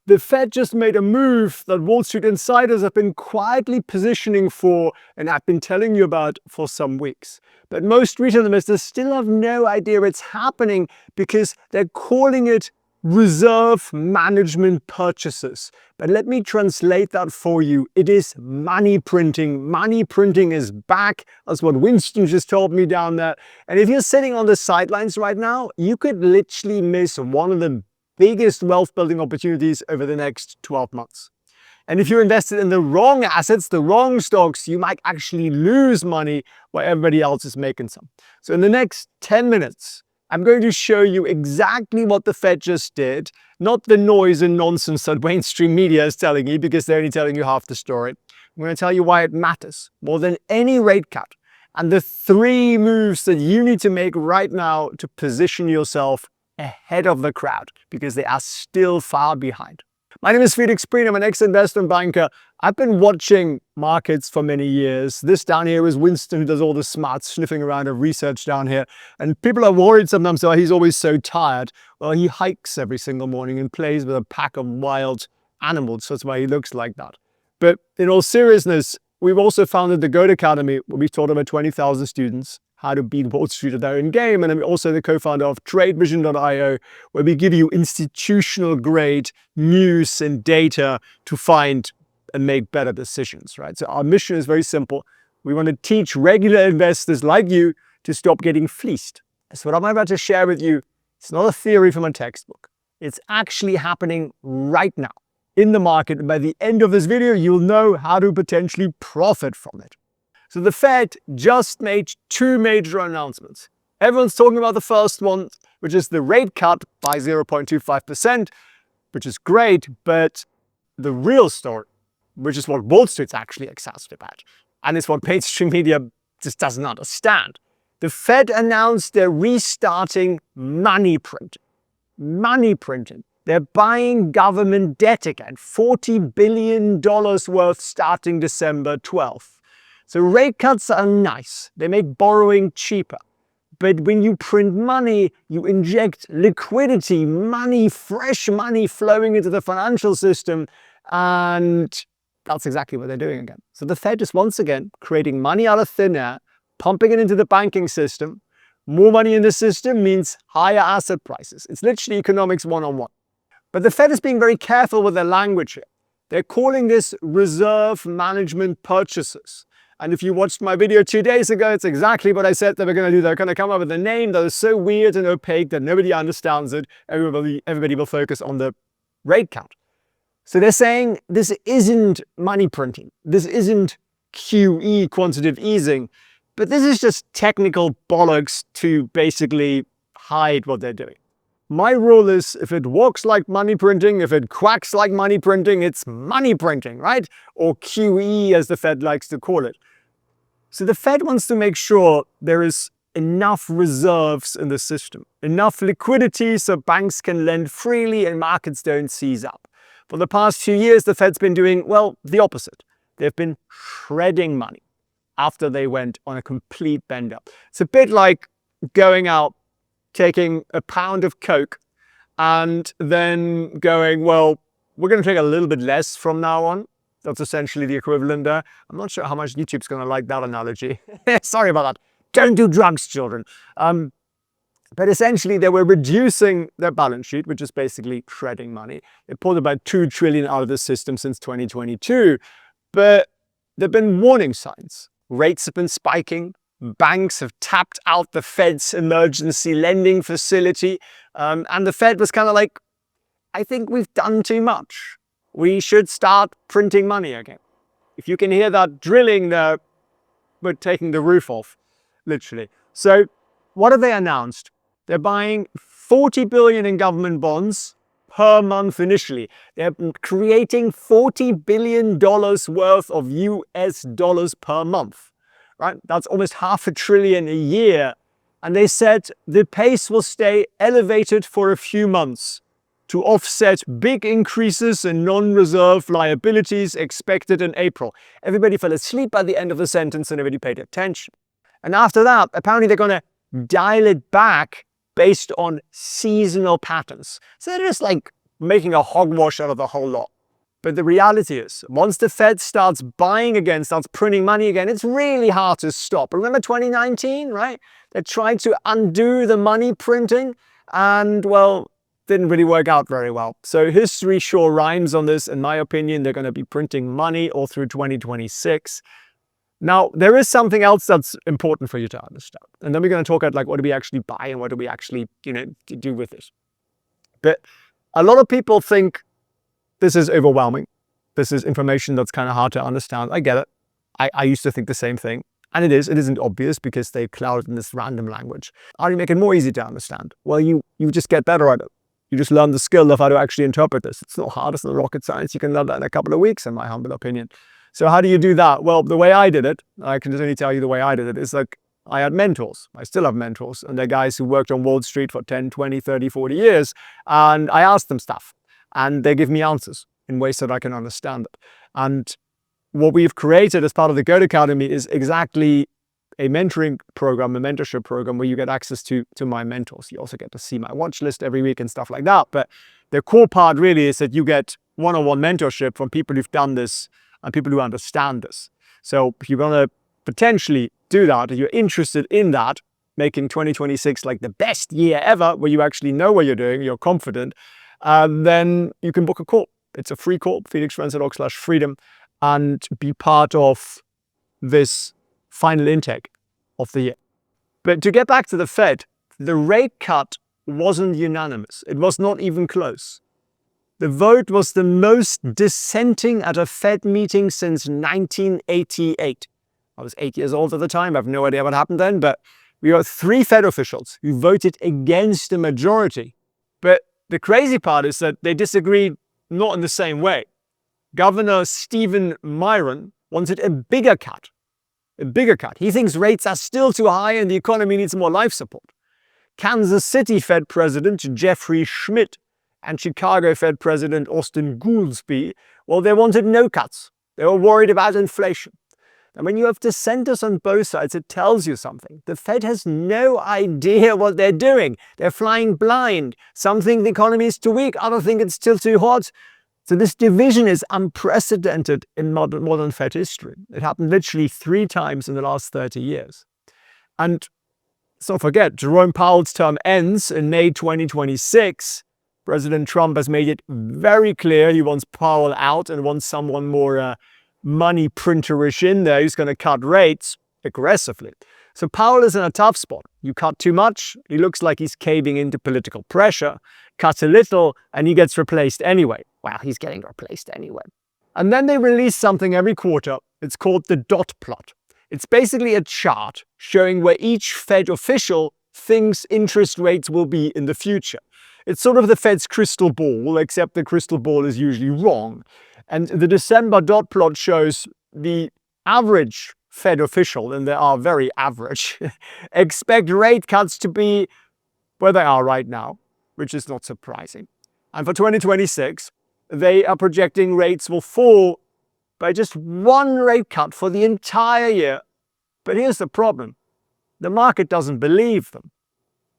The Fed just made a move that Wall Street insiders have been quietly positioning for and I've been telling you about for some weeks. But most retail investors still have no idea it's happening because they're calling it reserve management purchases. But let me translate that for you. It is money printing. Money printing is back. That's what Winston just told me down there. And if you're sitting on the sidelines right now, you could literally miss one of the biggest wealth building opportunities over the next 12 months. And if you're invested in the wrong assets, the wrong stocks, you might actually lose money while everybody else is making some. So in the next 10 minutes, I'm going to show you exactly what the Fed just did, not the noise and nonsense that mainstream media is telling you because they're only telling you half the story. I'm going to tell you why it matters more than any rate cut and the 3 moves that you need to make right now to position yourself ahead of the crowd because they are still far behind. My name is Felix Prehn. I'm an ex-investment banker. I've been watching markets for many years. This down here is Winston, who does all the smart sniffing around of research down here. And people are worried sometimes, oh, he's always so tired. Well, he hikes every single morning and plays with a pack of wild animals. So that's why he looks like that. But in all seriousness, we've also founded the Goat Academy, where we've taught over 20,000 students how to beat Wall Street at their own game. And I'm also the co-founder of TradeVision.io, where we give you institutional grade news and data to find and make better decisions, right? So our mission is very simple. We want to teach regular investors like you to stop getting fleeced. So what I'm about to share with you, it's not a theory from a textbook. It's actually happening right now in the market. And by the end of this video, you'll know how to potentially profit from it. So the Fed just made 2 major announcements. Everyone's talking about the first one, which is the rate cut by 0.25%, which is great, but the real story, which is what Wall Street's actually excited about, and it's what mainstream media just doesn't understand. The Fed announced they're restarting money printing. Money printing. They're buying government debt again, $40 billion worth starting December 12th. So rate cuts are nice. They make borrowing cheaper. But when you print money, you inject liquidity, money, fresh money flowing into the financial system. And that's exactly what they're doing again. So the Fed is once again creating money out of thin air, pumping it into the banking system. More money in the system means higher asset prices. It's literally economics 101. But the Fed is being very careful with their language here. They're calling this reserve management purchases. And if you watched my video 2 days ago, it's exactly what I said they were going to do. They're going to come up with a name that is so weird and opaque that nobody understands it. Everybody will focus on the rate count. So they're saying this isn't money printing. This isn't QE, quantitative easing. But this is just technical bollocks to basically hide what they're doing. My rule is if it walks like money printing, if it quacks like money printing, it's money printing, right? Or QE as the Fed likes to call it. So the Fed wants to make sure there is enough reserves in the system, enough liquidity so banks can lend freely and markets don't seize up. For the past few years, the Fed's been doing, well, the opposite. They've been shredding money after they went on a complete bend up. It's a bit like going out, taking a pound of Coke and then going, well, we're going to take a little bit less from now on. That's essentially the equivalent there. I'm not sure how much YouTube's going to like that analogy. Sorry about that. Don't do drugs, children. But essentially, they were reducing their balance sheet, which is basically shredding money. They pulled about $2 trillion out of the system since 2022. But there have been warning signs. Rates have been spiking. Banks have tapped out the Fed's emergency lending facility. And the Fed was kind of like, I think we've done too much. We should start printing money again. If you can hear that drilling there, we're taking the roof off, literally. So what have they announced? They're buying $40 billion in government bonds per month initially. They're creating $40 billion worth of US dollars per month, right? That's almost $500 billion a year. And they said the pace will stay elevated for a few months to offset big increases in non-reserve liabilities expected in April. Everybody fell asleep by the end of the sentence and nobody paid attention. And after that, apparently they're going to dial it back based on seasonal patterns. So they're just like making a hogwash out of the whole lot. But the reality is, once the Fed starts buying again, starts printing money again, it's really hard to stop. Remember 2019, right? They tried to undo the money printing and, well, didn't really work out very well. So history sure rhymes on this. In my opinion, they're going to be printing money all through 2026. Now, there is something else that's important for you to understand. And then we're going to talk about, like, what do we actually buy and what do we actually, do with this. But a lot of people think this is overwhelming. This is information that's kind of hard to understand. I get it. I used to think the same thing. And it is. It isn't obvious because they cloud in this random language. How do you make it more easy to understand? Well, you just get better at it. You just learn the skill of how to actually interpret this. It's not hard. It's not rocket science. You can learn that in a couple of weeks, in my humble opinion. So how do you do that? Well, the way I did it, I can just only tell you the way I did it, is like I had mentors. I still have mentors. And they're guys who worked on Wall Street for 10, 20, 30, 40 years. And I asked them stuff. And they give me answers in ways that I can understand it. And what we've created as part of the Goat Academy is exactly a mentoring program, a mentorship program where you get access to my mentors. You also get to see my watch list every week and stuff like that. But the core part really is that you get one-on-one mentorship from people who've done this and people who understand this. So if you want to potentially do that, if you're interested in that, making 2026 like the best year ever, where you actually know what you're doing, you're confident, then you can book a call. It's a free call, felixprehn.org/freedom, and be part of this final intake of the year. But to get back to the Fed, the rate cut wasn't unanimous. It was not even close. The vote was the most dissenting at a Fed meeting since 1988. I was 8 years old at the time. I have no idea what happened then, but we got 3 Fed officials who voted against the majority. But the crazy part is that they disagreed not in the same way. Governor Stephen Myron wanted a bigger cut. A bigger cut. He thinks rates are still too high and the economy needs more life support. Kansas City Fed President Jeffrey Schmidt and Chicago Fed President Austin Goolsbee, well, they wanted no cuts. They were worried about inflation. And when you have dissenters on both sides, it tells you something. The Fed has no idea what they're doing. They're flying blind. Some think the economy is too weak, others think it's still too hot. So this division is unprecedented in modern Fed history. It happened literally 3 times in the last 30 years. And let's not forget, Jerome Powell's term ends in May 2026. President Trump has made it very clear he wants Powell out and wants someone more money printerish in there who's going to cut rates aggressively. So Powell is in a tough spot. You cut too much, he looks like he's caving into political pressure. Cut a little, and he gets replaced anyway. Well, he's getting replaced anyway. And then they release something every quarter. It's called the dot plot. It's basically a chart showing where each Fed official thinks interest rates will be in the future. It's sort of the Fed's crystal ball, except the crystal ball is usually wrong. And the December dot plot shows the average Fed official, and they are very average, expect rate cuts to be where they are right now, which is not surprising. And for 2026, they are projecting rates will fall by just 1 rate cut for the entire year. But here's the problem. The market doesn't believe them.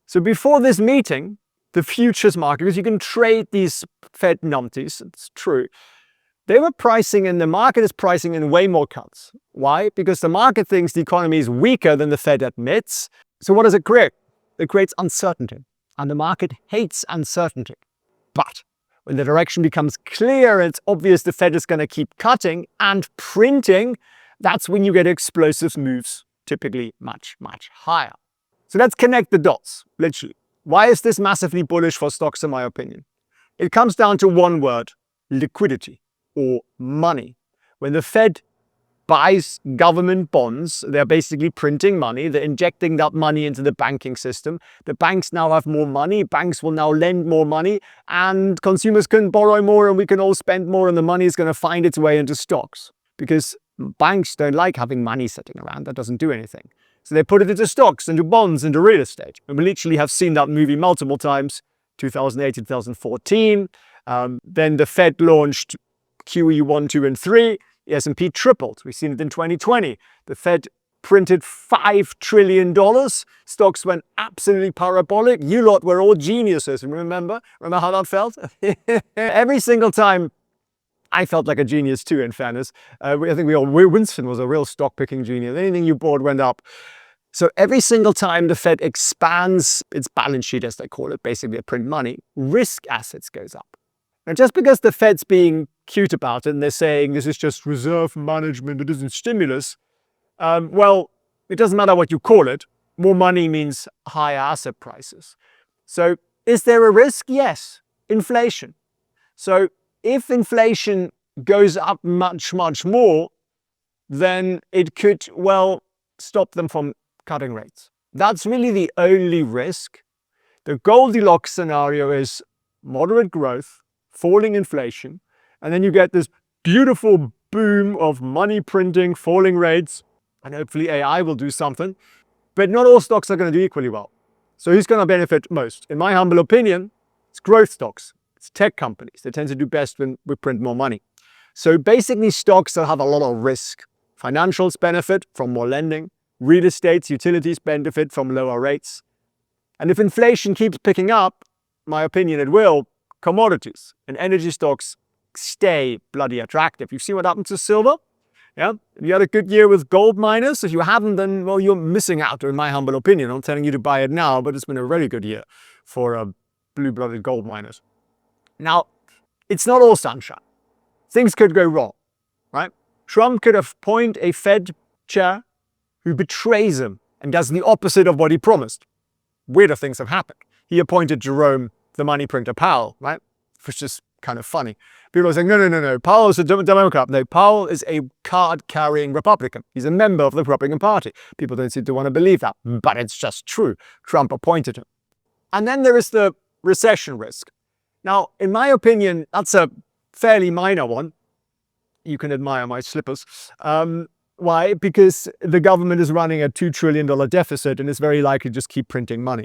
So before this meeting, the futures market, because you can trade these Fed numpties, it's true, they were pricing in, the market is pricing in way more cuts. Why? Because the market thinks the economy is weaker than the Fed admits. So what does it create? It creates uncertainty. And the market hates uncertainty. But when the direction becomes clear, it's obvious the Fed is going to keep cutting and printing, that's when you get explosive moves, typically much, much higher. So let's connect the dots, literally. Why is this massively bullish for stocks, in my opinion? It comes down to one word: liquidity, or money. When the Fed buys government bonds, they're basically printing money. They're injecting that money into the banking system. The banks now have more money. Banks will now lend more money, and consumers can borrow more, and we can all spend more, and the money is going to find its way into stocks. Because banks don't like having money sitting around. That doesn't do anything. So they put it into stocks, into bonds, into real estate. And we literally have seen that movie multiple times, 2008, 2014. Then the Fed launched QE 1, 2, and 3. The S&P tripled. We've seen it in 2020. The Fed printed $5 trillion. Stocks went absolutely parabolic. You lot were all geniuses. Remember how that felt? Every single time, I felt like a genius too, in fairness. I think Winston was a real stock picking genius. Anything you bought went up. So every single time the Fed expands its balance sheet, as they call it, basically to print money, risk assets goes up. And just because the Fed's being cute about it and they're saying this is just reserve management, it isn't stimulus, well, it doesn't matter what you call it. More money means higher asset prices. So is there a risk? Yes, inflation. So if inflation goes up much, much more, then it could, well, stop them from cutting rates. That's really the only risk. The Goldilocks scenario is moderate growth, falling inflation, and then you get this beautiful boom of money printing, falling rates, and hopefully AI will do something. But not all stocks are going to do equally well. So who's going to benefit most? In my humble opinion, it's growth stocks. It's tech companies. They tend to do best when we print more money. So basically stocks that have a lot of risk. Financials benefit from more lending. Real estates, utilities benefit from lower rates. And if inflation keeps picking up, my opinion it will, commodities and energy stocks stay bloody attractive. You see what happened to silver? Yeah, you had a good year with gold miners. If you haven't, then, well, you're missing out, in my humble opinion. I'm telling you to buy it now, but it's been a really good year for blue-blooded gold miners. Now, it's not all sunshine. Things could go wrong, right? Trump could appoint a Fed chair who betrays him and does the opposite of what he promised. Weirder things have happened. He appointed Jerome, the money printer, Powell, right? Which is kind of funny. People are saying, no, Powell is a Democrat. No, Powell is a card-carrying Republican. He's a member of the Republican Party. People don't seem to want to believe that, but it's just true. Trump appointed him. And then there is the recession risk. Now, in my opinion, that's a fairly minor one. You can admire my slippers. Why? Because the government is running a $2 trillion deficit and is very likely to just keep printing money.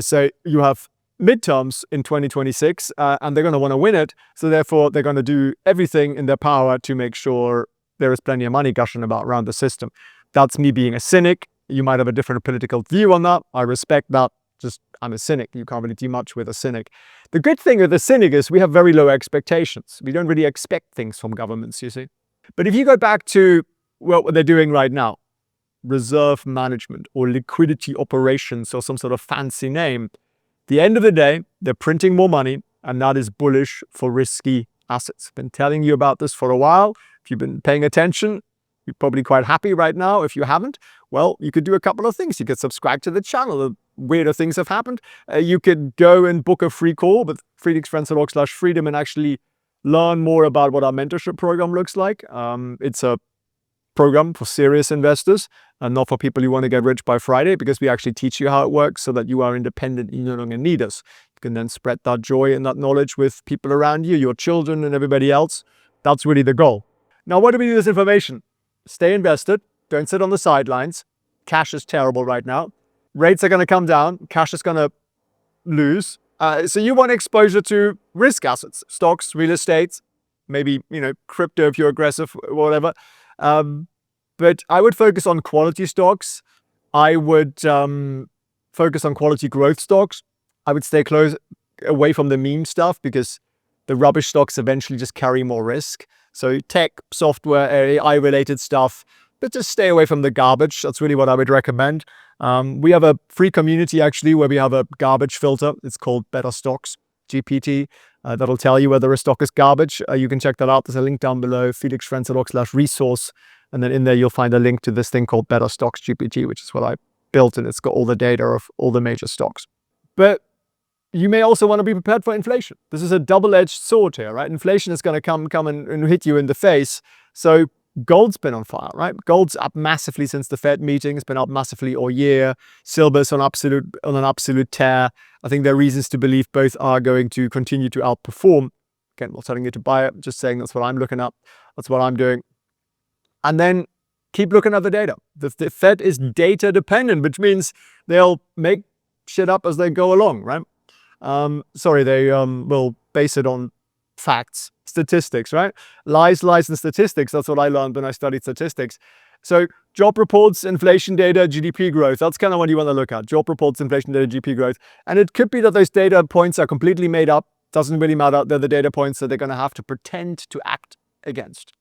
So you have midterms in 2026 and they're going to want to win it. So therefore, they're going to do everything in their power to make sure there is plenty of money gushing about around the system. That's me being a cynic. You might have a different political view on that. I respect that. Just, I'm a cynic. You can't really do much with a cynic. The good thing with a cynic is we have very low expectations. We don't really expect things from governments, you see. But if you go back to what they're doing right now, reserve management or liquidity operations or some sort of fancy name, at the end of the day, they're printing more money, and that is bullish for risky assets. I've been telling you about this for a while. If you've been paying attention, you're probably quite happy right now. If you haven't, well, you could do a couple of things. You could subscribe to the channel. Weirder things have happened. You could go and book a free call with felixprehn.org/freedom and actually learn more about what our mentorship program looks like. It's a program for serious investors and not for people who want to get rich by Friday, because we actually teach you how it works so that you are independent. You no longer need us. You can then spread that joy and that knowledge with people around you, your children and everybody else. That's really the goal. Now, what do we do with this information? Stay invested. Don't sit on the sidelines. Cash is terrible right now. Rates are going to come down. Cash is going to lose. So you want exposure to risk assets, stocks, real estate, maybe, crypto if you're aggressive, whatever. But I would focus on quality stocks. I would focus on quality growth stocks. I would stay away from the meme stuff because the rubbish stocks eventually just carry more risk. So tech, software, AI-related stuff, but just stay away from the garbage. That's really what I would recommend. We have a free community actually where we have a garbage filter. It's called Better Stocks, GPT. That'll tell you whether a stock is garbage. You can check that out. There's a link down below, felixprehn.org/resource. And then in there, you'll find a link to this thing called Better Stocks GPT, which is what I built. And it's got all the data of all the major stocks. But you may also want to be prepared for inflation. This is a double-edged sword here, right? Inflation is going to come and hit you in the face. So gold's been on fire, right? Gold's up massively since the Fed meeting. It's been up massively all year. Silver's on an absolute tear. I think there are reasons to believe both are going to continue to outperform. Again, I'm not telling you to buy it. I'm just saying that's what I'm looking at. That's what I'm doing. And then keep looking at the data. The Fed is data dependent, which means they'll make shit up as they go along, right? They will base it on facts, statistics, right? Lies, and statistics. That's what I learned when I studied statistics. So job reports, inflation data, GDP growth. That's kind of what you want to look at. Job reports, inflation data, GDP growth. And it could be that those data points are completely made up. Doesn't really matter. They're the data points that they're going to have to pretend to act against.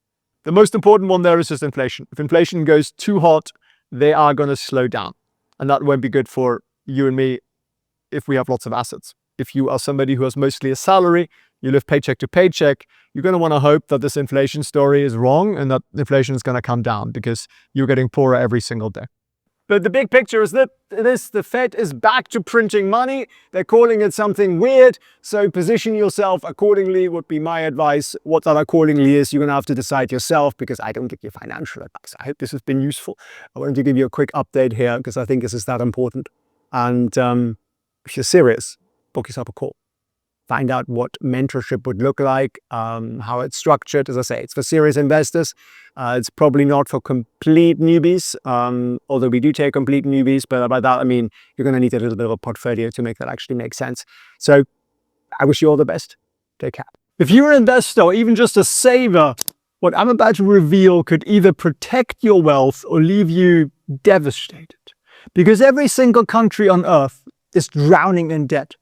The most important one there is just inflation. If inflation goes too hot, they are going to slow down. And that won't be good for you and me if we have lots of assets. If you are somebody who has mostly a salary, you live paycheck to paycheck, you're going to want to hope that this inflation story is wrong and that inflation is going to come down because you're getting poorer every single day. But the big picture is that the Fed is back to printing money. They're calling it something weird. So position yourself accordingly would be my advice. What that accordingly is, you're going to have to decide yourself because I don't give you financial advice. I hope this has been useful. I wanted to give you a quick update here because I think this is that important. And if you're serious, book yourself a call. Find out what mentorship would look like, how it's structured. As I say, it's for serious investors. It's probably not for complete newbies, although we do take complete newbies. But by that, I mean, you're going to need a little bit of a portfolio to make that actually make sense. So I wish you all the best. Take care. If you're an investor or even just a saver, what I'm about to reveal could either protect your wealth or leave you devastated. Because every single country on earth is drowning in debt.